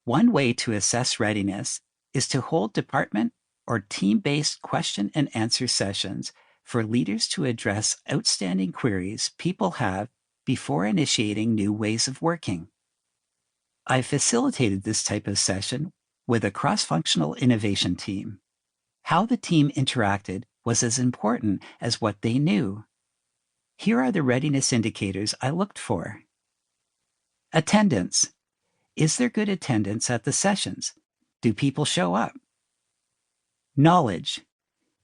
One way to assess readiness is to hold department or team-based question and answer sessions for leaders to address outstanding queries people have before initiating new ways of working. I facilitated this type of session with a cross-functional innovation team. How the team interacted was as important as what they knew. Here are the readiness indicators I looked for. Attendance. Is there good attendance at the sessions? Do people show up? Knowledge.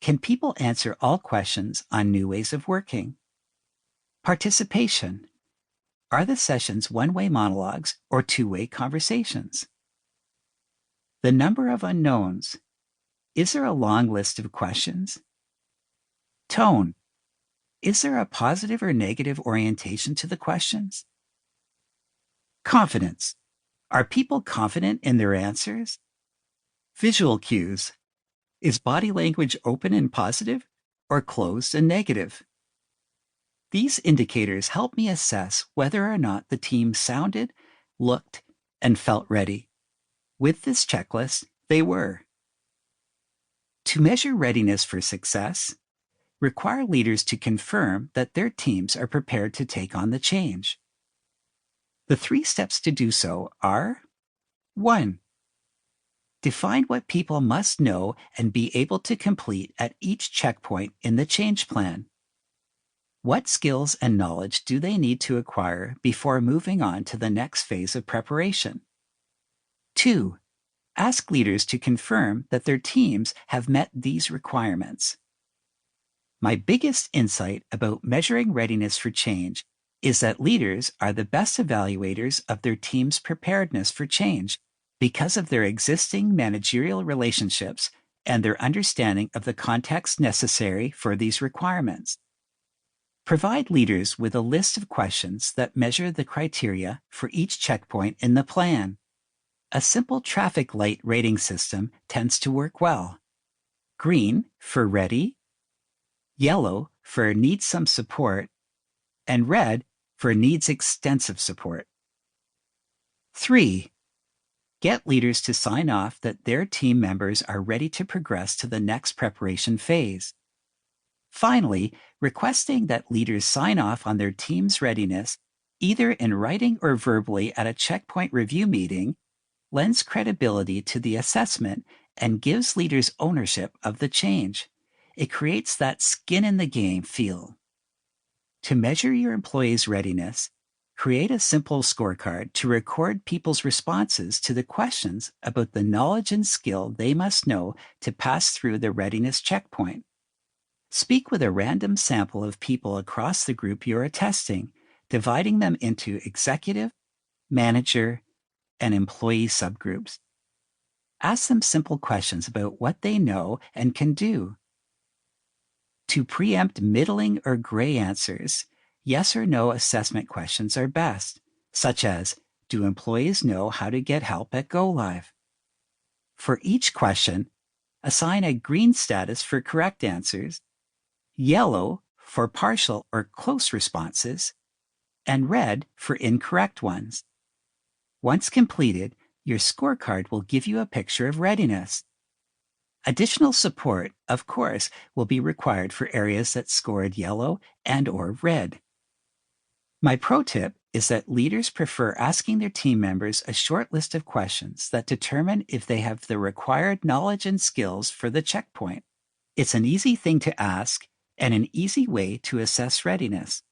Can people answer all questions on new ways of working? Participation. Are the sessions one-way monologues or two-way conversations? The number of unknowns. Is there a long list of questions? Tone. Is there a positive or negative orientation to the questions? Confidence. Are people confident in their answers? Visual cues. Is body language open and positive or closed and negative? These indicators help me assess whether or not the team sounded, looked, and felt ready. With this checklist, they were. To measure readiness for success, require leaders to confirm that their teams are prepared to take on the change. The 3 steps to do so are: 1. Define what people must know and be able to complete at each checkpoint in the change plan. What skills and knowledge do they need to acquire before moving on to the next phase of preparation? 2. Ask leaders to confirm that their teams have met these requirements. My biggest insight about measuring readiness for change is that leaders are the best evaluators of their team's preparedness for change because of their existing managerial relationships and their understanding of the context necessary for these requirements. Provide leaders with a list of questions that measure the criteria for each checkpoint in the plan. A simple traffic light rating system tends to work well. Green for ready, yellow for needs some support, and red for needs extensive support. 3. Get leaders to sign off that their team members are ready to progress to the next preparation phase. Finally, requesting that leaders sign off on their team's readiness, either in writing or verbally at a checkpoint review meeting, lends credibility to the assessment and gives leaders ownership of the change. It creates that skin in the game feel. To measure your employees' readiness, create a simple scorecard to record people's responses to the questions about the knowledge and skill they must know to pass through the readiness checkpoint. Speak with a random sample of people across the group you're testing, dividing them into executive, manager, and employee subgroups. Ask them simple questions about what they know and can do. To preempt middling or gray answers, yes or no assessment questions are best, such as, do employees know how to get help at Go Live? For each question, assign a green status for correct answers, yellow for partial or close responses, and red for incorrect ones. Once completed, your scorecard will give you a picture of readiness. Additional support, of course, will be required for areas that scored yellow and/or red. My pro tip is that leaders prefer asking their team members a short list of questions that determine if they have the required knowledge and skills for the checkpoint. It's an easy thing to ask and an easy way to assess readiness.